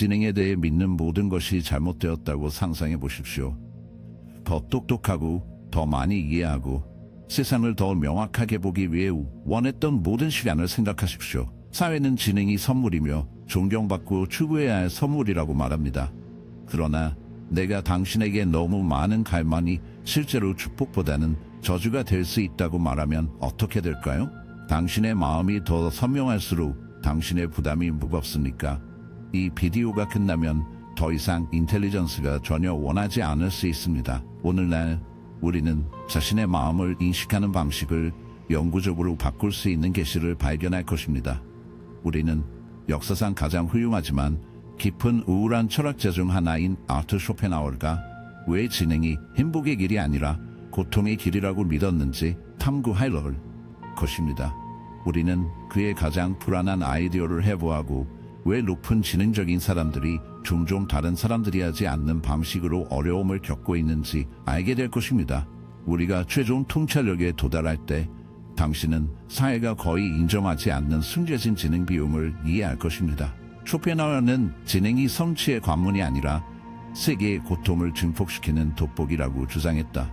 지능에 대해 믿는 모든 것이 잘못되었다고 상상해 보십시오. 더 똑똑하고 더 많이 이해하고 세상을 더 명확하게 보기 위해 원했던 모든 시간을 생각하십시오. 사회는 지능이 선물이며 존경받고 추구해야 할 선물이라고 말합니다. 그러나 내가 당신에게 너무 많은 갈망이 실제로 축복보다는 저주가 될 수 있다고 말하면 어떻게 될까요? 당신의 마음이 더 선명할수록 당신의 부담이 무겁습니까? 이 비디오가 끝나면 더 이상 인텔리전스가 전혀 원하지 않을 수 있습니다. 오늘날 우리는 자신의 마음을 인식하는 방식을 영구적으로 바꿀 수 있는 계시를 발견할 것입니다. 우리는 역사상 가장 훌륭하지만 깊은 우울한 철학자 중 하나인 아르투르 쇼펜하우어가 왜 지능이 행복의 길이 아니라 고통의 길이라고 믿었는지 탐구할 것입니다. 우리는 그의 가장 불안한 아이디어를 해부하고 왜 높은 지능적인 사람들이 종종 다른 사람들이 하지 않는 방식으로 어려움을 겪고 있는지 알게 될 것입니다. 우리가 최종 통찰력에 도달할 때 당신은 사회가 거의 인정하지 않는 숨겨진 지능 비용을 이해할 것입니다. 쇼펜하우어는 지능이 성취의 관문이 아니라 세계의 고통을 증폭시키는 돋보기라고 주장했다.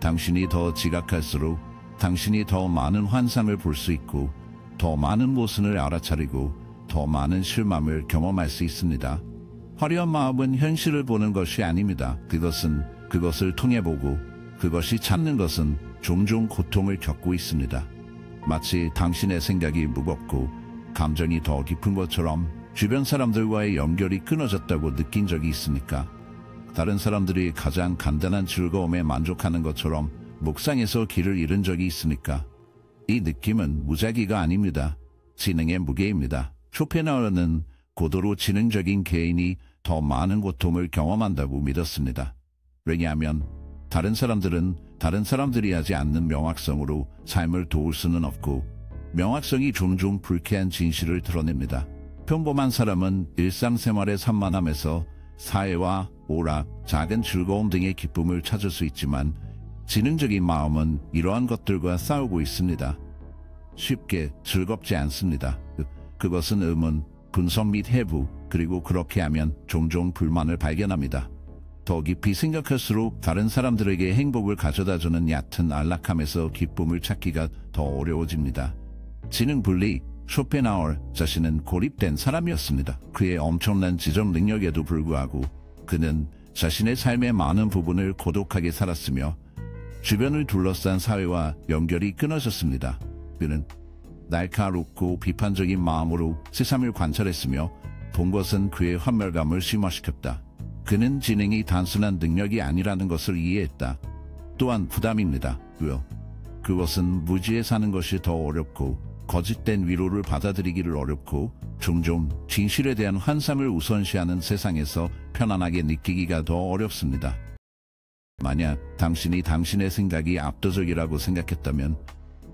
당신이 더 지각할수록 당신이 더 많은 환상을 볼 수 있고 더 많은 모순을 알아차리고 더 많은 실망을 경험할 수 있습니다. 화려한 마음은 현실을 보는 것이 아닙니다. 그것은 그것을 통해 보고 그것이 찾는 것은 종종 고통을 겪고 있습니다. 마치 당신의 생각이 무겁고 감정이 더 깊은 것처럼 주변 사람들과의 연결이 끊어졌다고 느낀 적이 있습니까? 다른 사람들이 가장 간단한 즐거움에 만족하는 것처럼 묵상에서 길을 잃은 적이 있습니까? 이 느낌은 무작위가 아닙니다. 지능의 무게입니다. 쇼펜하우어는 고도로 지능적인 개인이 더 많은 고통을 경험한다고 믿었습니다. 왜냐하면 다른 사람들은 다른 사람들이 하지 않는 명확성으로 삶을 도울 수는 없고 명확성이 종종 불쾌한 진실을 드러냅니다. 평범한 사람은 일상생활의 산만함에서 사회와 오락, 작은 즐거움 등의 기쁨을 찾을 수 있지만 지능적인 마음은 이러한 것들과 싸우고 있습니다. 쉽게 즐겁지 않습니다. 그것은 의문, 분석 및 해부, 그리고 그렇게 하면 종종 불만을 발견합니다. 더 깊이 생각할수록 다른 사람들에게 행복을 가져다주는 얕은 안락함에서 기쁨을 찾기가 더 어려워집니다. 지능 분리, 쇼펜하우어 자신은 고립된 사람이었습니다. 그의 엄청난 지적 능력에도 불구하고 그는 자신의 삶의 많은 부분을 고독하게 살았으며 주변을 둘러싼 사회와 연결이 끊어졌습니다. 그는 날카롭고 비판적인 마음으로 세상을 관찰했으며 본 것은 그의 환멸감을 심화시켰다. 그는 지능이 단순한 능력이 아니라는 것을 이해했다. 또한 부담입니다. 그것은 무지에 사는 것이 더 어렵고 거짓된 위로를 받아들이기를 어렵고 종종 진실에 대한 환상을 우선시하는 세상에서 편안하게 느끼기가 더 어렵습니다. 만약 당신이 당신의 생각이 압도적이라고 생각했다면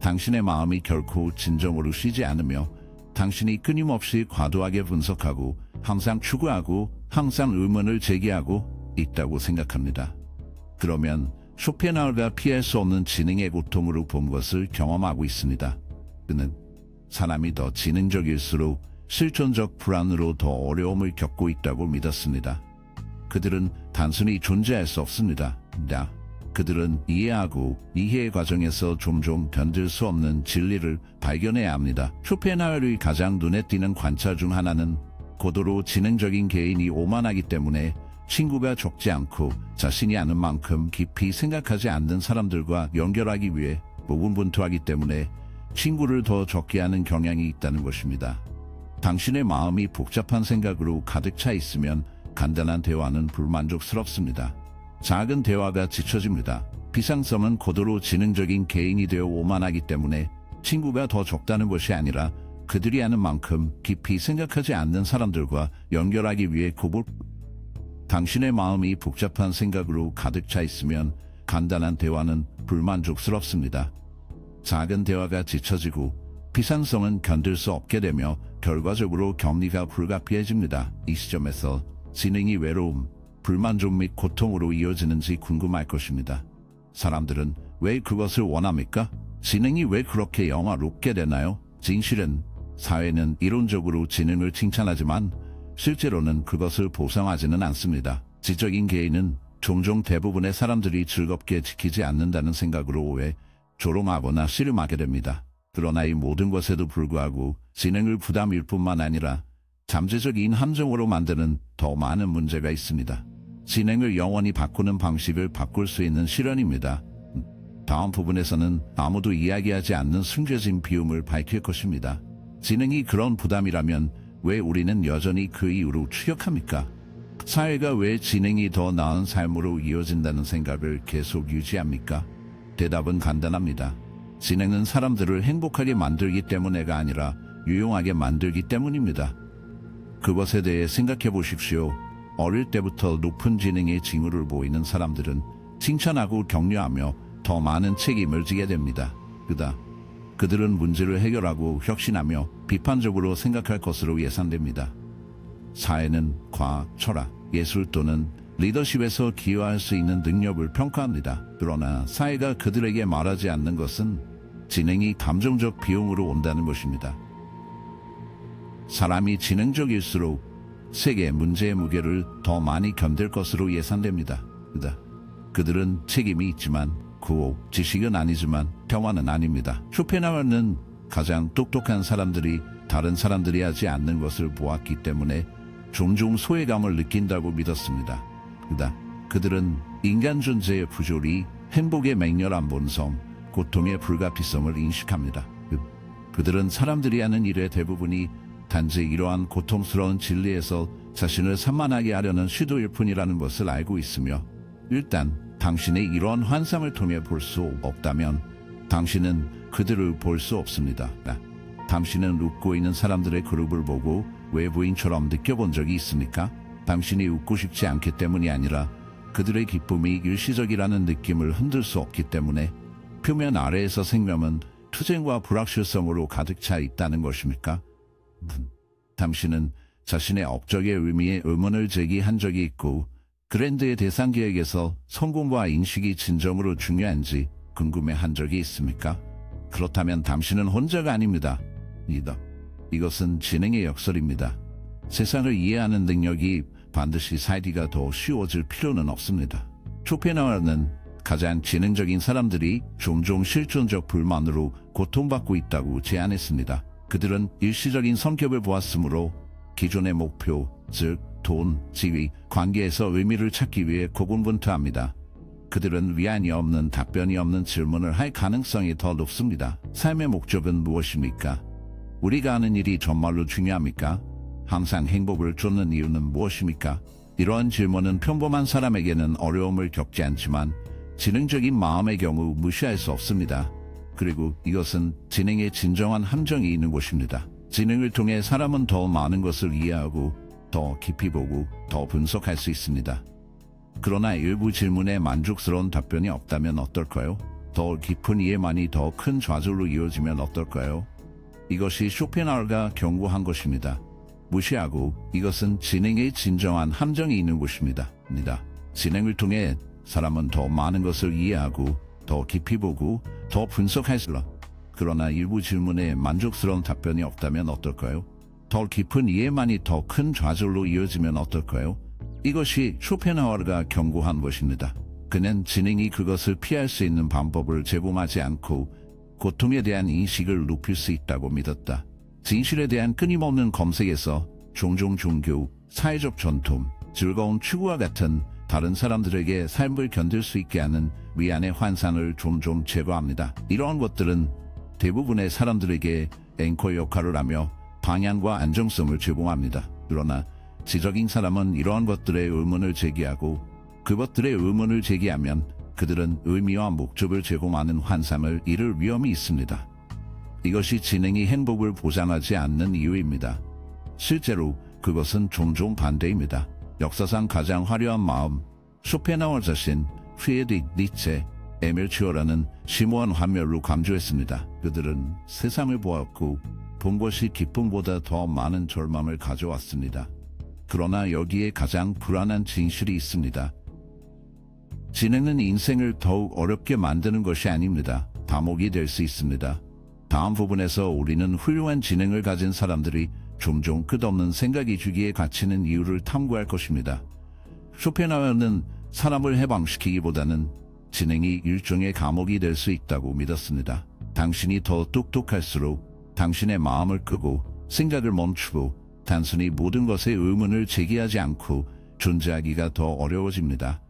당신의 마음이 결코 진정으로 쉬지 않으며 당신이 끊임없이 과도하게 분석하고 항상 추구하고 항상 의문을 제기하고 있다고 생각합니다. 그러면 쇼펜하우어가 피할 수 없는 지능의 고통으로 본 것을 경험하고 있습니다. 그는 사람이 더 지능적일수록 실존적 불안으로 더 어려움을 겪고 있다고 믿었습니다. 그들은 단순히 존재할 수 없습니다. 그들은 이해하고 이해의 과정에서 종종 견딜 수 없는 진리를 발견해야 합니다. 쇼펜하우어의 가장 눈에 띄는 관찰 중 하나는 고도로 지능적인 개인이 오만하기 때문에 친구가 적지 않고 자신이 아는 만큼 깊이 생각하지 않는 사람들과 연결하기 위해 고군분투하기 때문에 친구를 더 적게 하는 경향이 있다는 것입니다. 당신의 마음이 복잡한 생각으로 가득 차 있으면 간단한 대화는 불만족스럽습니다. 작은 대화가 지쳐집니다. 비상성은 고도로 지능적인 개인이 되어 오만하기 때문에 친구가 더 적다는 것이 아니라 그들이 아는 만큼 깊이 생각하지 않는 사람들과 연결하기 위해 당신의 마음이 복잡한 생각으로 가득 차 있으면 간단한 대화는 불만족스럽습니다. 작은 대화가 지쳐지고 비상성은 견딜 수 없게 되며 결과적으로 격리가 불가피해집니다. 이 시점에서 지능이 외로움, 불만족 및 고통으로 이어지는지 궁금할 것입니다. 사람들은 왜 그것을 원합니까? 지능이 왜 그렇게 영화롭게 되나요? 진실은 사회는 이론적으로 지능을 칭찬하지만 실제로는 그것을 보상하지는 않습니다. 지적인 개인은 종종 대부분의 사람들이 즐겁게 지키지 않는다는 생각으로 오해, 조롱하거나 씨름하게 됩니다. 그러나 이 모든 것에도 불구하고 진행을 부담일 뿐만 아니라 잠재적인 함정으로 만드는 더 많은 문제가 있습니다. 진행을 영원히 바꾸는 방식을 바꿀 수 있는 실현입니다. 다음 부분에서는 아무도 이야기하지 않는 숨겨진 비움을 밝힐 것입니다. 진행이 그런 부담이라면 왜 우리는 여전히 그 이유로 추격합니까? 사회가 왜 진행이 더 나은 삶으로 이어진다는 생각을 계속 유지합니까? 대답은 간단합니다. 진행은 사람들을 행복하게 만들기 때문에가 아니라 유용하게 만들기 때문입니다. 그것에 대해 생각해 보십시오. 어릴 때부터 높은 지능의 징후를 보이는 사람들은 칭찬하고 격려하며 더 많은 책임을 지게 됩니다. 그들은 문제를 해결하고 혁신하며 비판적으로 생각할 것으로 예상됩니다. 사회는 과학, 철학, 예술 또는 리더십에서 기여할 수 있는 능력을 평가합니다. 그러나 사회가 그들에게 말하지 않는 것은 진행이 감정적 비용으로 온다는 것입니다. 사람이 지능적일수록 세계 문제의 무게를 더 많이 견딜 것으로 예상됩니다. 그들은 책임이 있지만 지식은 아니지만 평화는 아닙니다. 쇼펜하우어는 가장 똑똑한 사람들이 다른 사람들이 하지 않는 것을 보았기 때문에 종종 소외감을 느낀다고 믿었습니다. 그들은 인간 존재의 부조리, 행복의 맹렬한 본성, 고통의 불가피성을 인식합니다. 그들은 사람들이 하는 일의 대부분이 단지 이러한 고통스러운 진리에서 자신을 산만하게 하려는 시도일 뿐이라는 것을 알고 있으며, 일단 당신의 이러한 환상을 통해 볼 수 없다면 당신은 그들을 볼 수 없습니다. 당신은 웃고 있는 사람들의 그룹을 보고 외부인처럼 느껴본 적이 있습니까? 당신이 웃고 싶지 않기 때문이 아니라 그들의 기쁨이 일시적이라는 느낌을 흔들 수 없기 때문에 표면 아래에서 생명은 투쟁과 불확실성으로 가득 차 있다는 것입니까? 당신은 자신의 업적의 의미에 의문을 제기한 적이 있고 그랜드의 대상 기획에서 성공과 인식이 진정으로 중요한지 궁금해한 적이 있습니까? 그렇다면 당신은 혼자가 아닙니다. 이것은 진행의 역설입니다. 세상을 이해하는 능력이 반드시 살기가 더 쉬워질 필요는 없습니다. 쇼펜하우어는 가장 지능적인 사람들이 종종 실존적 불만으로 고통받고 있다고 제안했습니다. 그들은 일시적인 성격을 보았으므로 기존의 목표, 즉 돈, 지위, 관계에서 의미를 찾기 위해 고군분투합니다. 그들은 위안이 없는, 답변이 없는 질문을 할 가능성이 더 높습니다. 삶의 목적은 무엇입니까? 우리가 하는 일이 정말로 중요합니까? 항상 행복을 쫓는 이유는 무엇입니까? 이러한 질문은 평범한 사람에게는 어려움을 겪지 않지만 지능적인 마음의 경우 무시할 수 없습니다. 그리고 이것은 진행의 진정한 함정이 있는 곳입니다. 진행을 통해 사람은 더 많은 것을 이해하고 더 깊이 보고 더 분석할 수 있습니다. 그러나 일부 질문에 만족스러운 답변이 없다면 어떨까요? 더 깊은 이해만이 더 큰 좌절로 이어지면 어떨까요? 이것이 쇼펜하우어가 경고한 것입니다. 무시하고 이것은 진행의 진정한 함정이 있는 곳입니다. 진행을 통해 사람은 더 많은 것을 이해하고 더 깊이 보고 더 분석할 수 있습니다. 그러나 일부 질문에 만족스러운 답변이 없다면 어떨까요? 더 깊은 이해만이 더 큰 좌절로 이어지면 어떨까요? 이것이 쇼펜하우어가 경고한 것입니다. 그는 진행이 그것을 피할 수 있는 방법을 제공하지 않고 고통에 대한 인식을 높일 수 있다고 믿었다. 진실에 대한 끊임없는 검색에서 종종 종교, 사회적 전통, 즐거운 추구와 같은 다른 사람들에게 삶을 견딜 수 있게 하는 위안의 환상을 종종 제거합니다. 이러한 것들은 대부분의 사람들에게 앵커 역할을 하며 방향과 안정성을 제공합니다. 그러나 지적인 사람은 이러한 것들의 의문을 제기하고 그것들의 의문을 제기하면 그들은 의미와 목적을 제공하는 환상을 잃을 위험이 있습니다. 이것이 진행이 행복을 보장하지 않는 이유입니다. 실제로 그것은 종종 반대입니다. 역사상 가장 화려한 마음, 쇼펜하우어 자신, 프리드리히 니체, 에밀 츠어라는 심오한 환멸로 강조했습니다. 그들은 세상을 보았고 본 것이 기쁨보다 더 많은 절망을 가져왔습니다. 그러나 여기에 가장 불안한 진실이 있습니다. 진행은 인생을 더욱 어렵게 만드는 것이 아닙니다. 감옥이 될 수 있습니다. 다음 부분에서 우리는 훌륭한 진행을 가진 사람들이 종종 끝없는 생각이 주기에 갇히는 이유를 탐구할 것입니다. 쇼펜하우어는 사람을 해방시키기보다는 지능이 일종의 감옥이 될 수 있다고 믿었습니다. 당신이 더 똑똑할수록 당신의 마음을 끄고 생각을 멈추고 단순히 모든 것에 의문을 제기하지 않고 존재하기가 더 어려워집니다.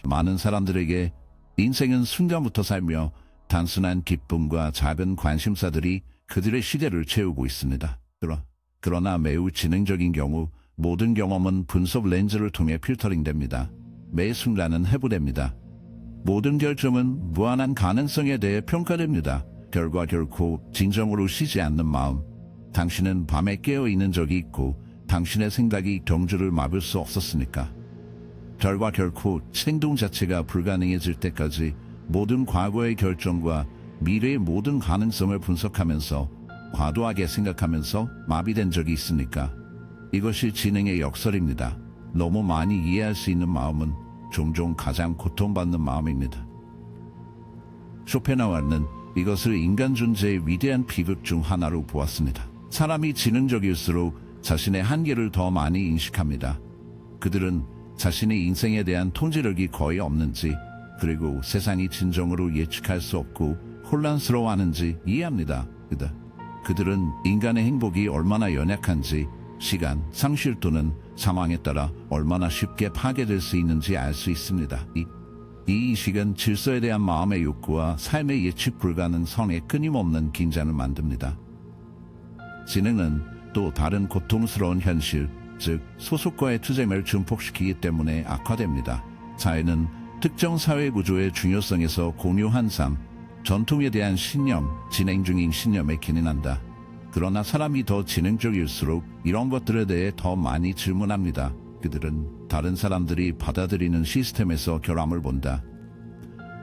많은 사람들에게 인생은 순간부터 살며 단순한 기쁨과 작은 관심사들이 그들의 시대를 채우고 있습니다. 그러나 매우 지능적인 경우 모든 경험은 분석 렌즈를 통해 필터링됩니다. 매 순간은 해부됩니다. 모든 결정은 무한한 가능성에 대해 평가됩니다. 결과 결코 진정으로 쉬지 않는 마음. 당신은 밤에 깨어있는 적이 있고 당신의 생각이 경주를 막을 수 없었으니까. 결과 결코 행동 자체가 불가능해질 때까지 모든 과거의 결정과 미래의 모든 가능성을 분석하면서 과도하게 생각하면서 마비된 적이 있으니까. 이것이 지능의 역설입니다. 너무 많이 이해할 수 있는 마음은 종종 가장 고통받는 마음입니다. 쇼펜하우어는 이것을 인간 존재의 위대한 비극 중 하나로 보았습니다. 사람이 지능적일수록 자신의 한계를 더 많이 인식합니다. 그들은 자신의 인생에 대한 통제력이 거의 없는지, 그리고 세상이 진정으로 예측할 수 없고 혼란스러워하는지 이해합니다. 그들은 인간의 행복이 얼마나 연약한지, 시간, 상실 또는 상황에 따라 얼마나 쉽게 파괴될 수 있는지 알 수 있습니다. 이 인식은 질서에 대한 마음의 욕구와 삶의 예측 불가능 선에 끊임없는 긴장을 만듭니다. 지능은 또 다른 고통스러운 현실, 즉 소속과의 투쟁을 증폭시키기 때문에 악화됩니다. 사회는 특정 사회 구조의 중요성에서 공유한 삶, 전통에 대한 신념, 진행 중인 신념에 기인한다. 그러나 사람이 더 지능적일수록 이런 것들에 대해 더 많이 질문합니다. 그들은 다른 사람들이 받아들이는 시스템에서 결함을 본다.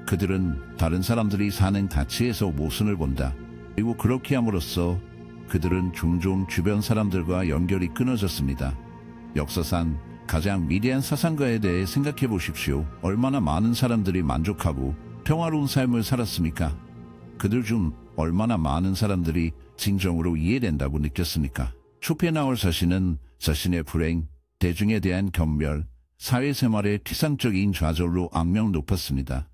그들은 다른 사람들이 사는 가치에서 모순을 본다. 그리고 그렇게 함으로써 그들은 종종 주변 사람들과 연결이 끊어졌습니다. 역사상 가장 위대한 사상가에 대해 생각해 보십시오. 얼마나 많은 사람들이 만족하고 평화로운 삶을 살았습니까? 그들 중 얼마나 많은 사람들이 진정으로 이해된다고 느꼈습니까? 쇼펜하우어 자신은 자신의 불행, 대중에 대한 경멸, 사회생활의 피상적인 좌절로 악명 높았습니다.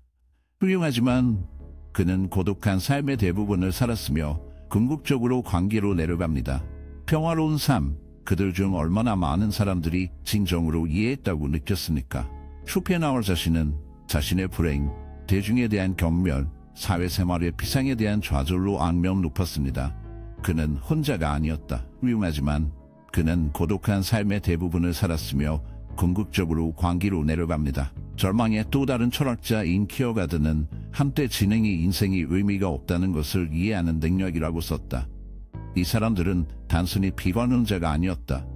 훌륭하지만 그는 고독한 삶의 대부분을 살았으며 궁극적으로 광기로 내려갑니다. 평화로운 삶, 그들 중 얼마나 많은 사람들이 진정으로 이해했다고 느꼈습니까? 쇼펜하우어 자신은 자신의 불행, 대중에 대한 경멸, 사회생활의 피상에 대한 좌절로 악명 높았습니다. 그는 혼자가 아니었다. 훌륭하지만 그는 고독한 삶의 대부분을 살았으며 궁극적으로 광기로 내려갑니다. 절망의 또 다른 철학자인 키어가드는 한때 지능이 인생이 의미가 없다는 것을 이해하는 능력이라고 썼다. 이 사람들은 단순히 비관론자가 아니었다.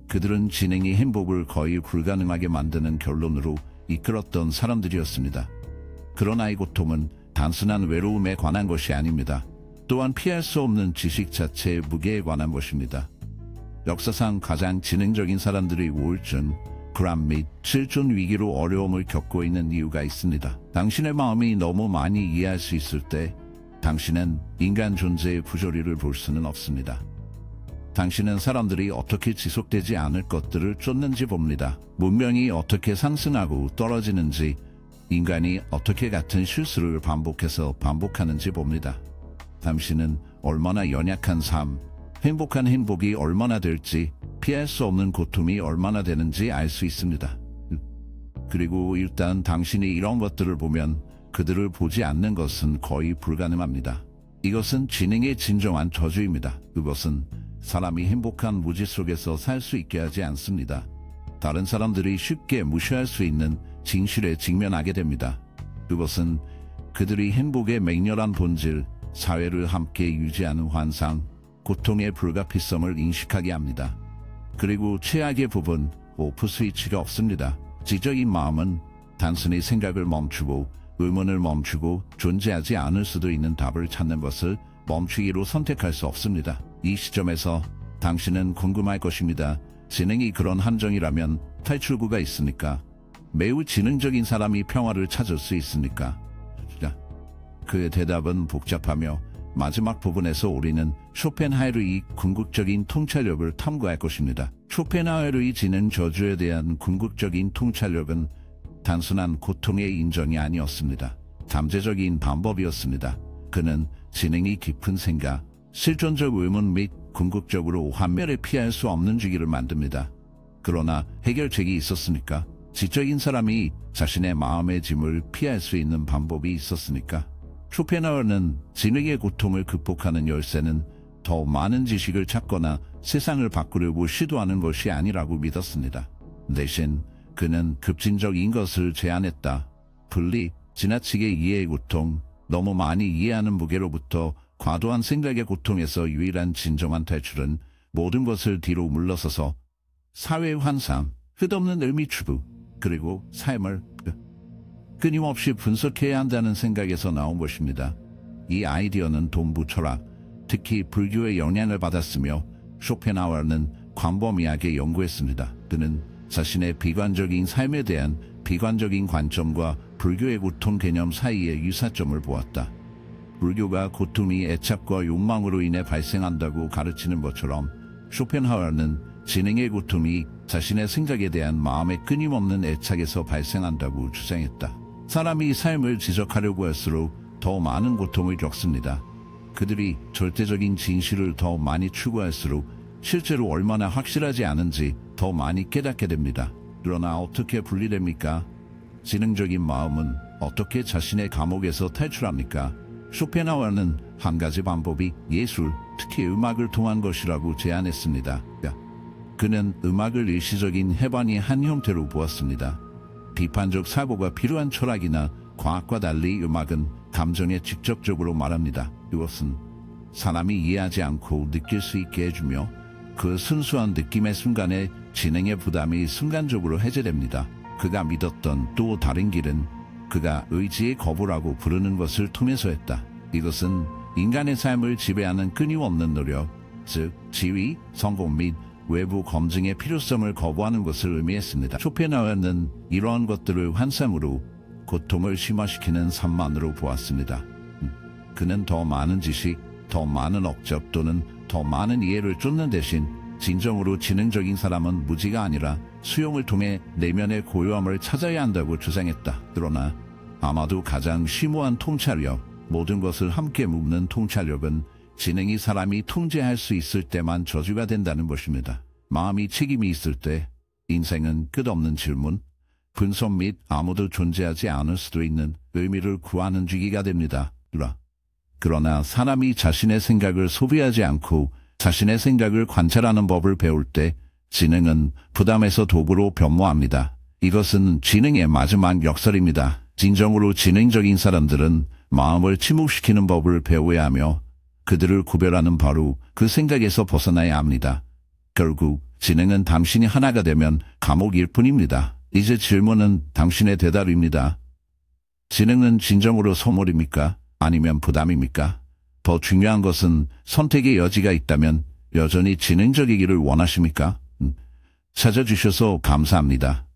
그들은 지능이 행복을 거의 불가능하게 만드는 결론으로 이끌었던 사람들이었습니다. 그러나 이 고통은 단순한 외로움에 관한 것이 아닙니다. 또한 피할 수 없는 지식 자체의 무게에 관한 것입니다. 역사상 가장 지능적인 사람들이 우울증, 불안 및 실존 위기로 어려움을 겪고 있는 이유가 있습니다. 당신의 마음이 너무 많이 이해할 수 있을 때 당신은 인간 존재의 부조리를 볼 수는 없습니다. 당신은 사람들이 어떻게 지속되지 않을 것들을 쫓는지 봅니다. 문명이 어떻게 상승하고 떨어지는지, 인간이 어떻게 같은 실수를 반복하는지 봅니다. 당신은 얼마나 연약한 삶, 행복한 행복이 얼마나 될지, 피할 수 없는 고통이 얼마나 되는지 알 수 있습니다. 그리고 일단 당신이 이런 것들을 보면 그들을 보지 않는 것은 거의 불가능합니다. 이것은 지능의 진정한 저주입니다. 그것은 사람이 행복한 무지 속에서 살 수 있게 하지 않습니다. 다른 사람들이 쉽게 무시할 수 있는 진실에 직면하게 됩니다. 그것은 그들이 행복의 맹렬한 본질, 사회를 함께 유지하는 환상, 고통의 불가피성을 인식하게 합니다. 그리고 최악의 부분, 오프 스위치가 없습니다. 지적인 마음은 단순히 생각을 멈추고 의문을 멈추고 존재하지 않을 수도 있는 답을 찾는 것을 멈추기로 선택할 수 없습니다. 이 시점에서 당신은 궁금할 것입니다. 지능이 그런 함정이라면 탈출구가 있습니까? 매우 지능적인 사람이 평화를 찾을 수 있습니까? 그의 대답은 복잡하며 마지막 부분에서 우리는 쇼펜하우어의 궁극적인 통찰력을 탐구할 것입니다. 쇼펜하우어의 지능 저주에 대한 궁극적인 통찰력은 단순한 고통의 인정이 아니었습니다. 잠재적인 방법이었습니다. 그는 지능이 깊은 생각, 실존적 의문 및 궁극적으로 환멸에 피할 수 없는 주기를 만듭니다. 그러나 해결책이 있었으니까, 지적인 사람이 자신의 마음의 짐을 피할 수 있는 방법이 있었으니까. 쇼펜하우어는 지능의 고통을 극복하는 열쇠는 더 많은 지식을 찾거나 세상을 바꾸려고 시도하는 것이 아니라고 믿었습니다. 대신 그는 급진적인 것을 제안했다. 분리, 지나치게 이해의 고통, 너무 많이 이해하는 무게로부터 과도한 생각의 고통에서 유일한 진정한 탈출은 모든 것을 뒤로 물러서서 사회의 환상, 끝없는 의미 추구, 그리고 삶을 끊임없이 분석해야 한다는 생각에서 나온 것입니다. 이 아이디어는 동부 철학, 특히 불교의 영향을 받았으며 쇼펜하우어는 광범위하게 연구했습니다. 그는 자신의 비관적인 삶에 대한 비관적인 관점과 불교의 고통 개념 사이의 유사점을 보았다. 불교가 고통이 애착과 욕망으로 인해 발생한다고 가르치는 것처럼 쇼펜하우어는 지능의 고통이 자신의 생각에 대한 마음의 끊임없는 애착에서 발생한다고 주장했다. 사람이 삶을 지적하려고 할수록 더 많은 고통을 겪습니다. 그들이 절대적인 진실을 더 많이 추구할수록 실제로 얼마나 확실하지 않은지 더 많이 깨닫게 됩니다. 그러나 어떻게 분리됩니까? 지능적인 마음은 어떻게 자신의 감옥에서 탈출합니까? 쇼펜하우어는 한 가지 방법이 예술, 특히 음악을 통한 것이라고 제안했습니다. 그는 음악을 일시적인 해방의 한 형태로 보았습니다. 비판적 사고가 필요한 철학이나 과학과 달리 음악은 감정에 직접적으로 말합니다. 이것은 사람이 이해하지 않고 느낄 수 있게 해주며 그 순수한 느낌의 순간에 지능의 부담이 순간적으로 해제됩니다. 그가 믿었던 또 다른 길은 그가 의지의 거부라고 부르는 것을 통해서였다. 이것은 인간의 삶을 지배하는 끊임없는 노력, 즉 지위, 성공 및 외부 검증의 필요성을 거부하는 것을 의미했습니다. 쇼펜하우어는 이러한 것들을 환상으로 고통을 심화시키는 삶만으로 보았습니다. 그는 더 많은 지식, 더 많은 억잡 또는 더 많은 이해를 쫓는 대신 진정으로 지능적인 사람은 무지가 아니라 수용을 통해 내면의 고요함을 찾아야 한다고 주장했다. 그러나 아마도 가장 심오한 통찰력, 모든 것을 함께 묶는 통찰력은 지능이 사람이 통제할 수 있을 때만 저주가 된다는 것입니다. 마음이 책임이 있을 때 인생은 끝없는 질문, 분석 및 아무도 존재하지 않을 수도 있는 의미를 구하는 주기가 됩니다. 그러나 사람이 자신의 생각을 소비하지 않고 자신의 생각을 관찰하는 법을 배울 때 지능은 부담에서 도구로 변모합니다. 이것은 지능의 마지막 역설입니다. 진정으로 지능적인 사람들은 마음을 침묵시키는 법을 배워야 하며 그들을 구별하는 바로 그 생각에서 벗어나야 합니다. 결국 지능은 당신이 하나가 되면 감옥일 뿐입니다. 이제 질문은 당신의 대답입니다. 지능은 진정으로 선물입니까? 아니면 부담입니까? 더 중요한 것은 선택의 여지가 있다면 여전히 지능적이기를 원하십니까? 찾아주셔서 감사합니다.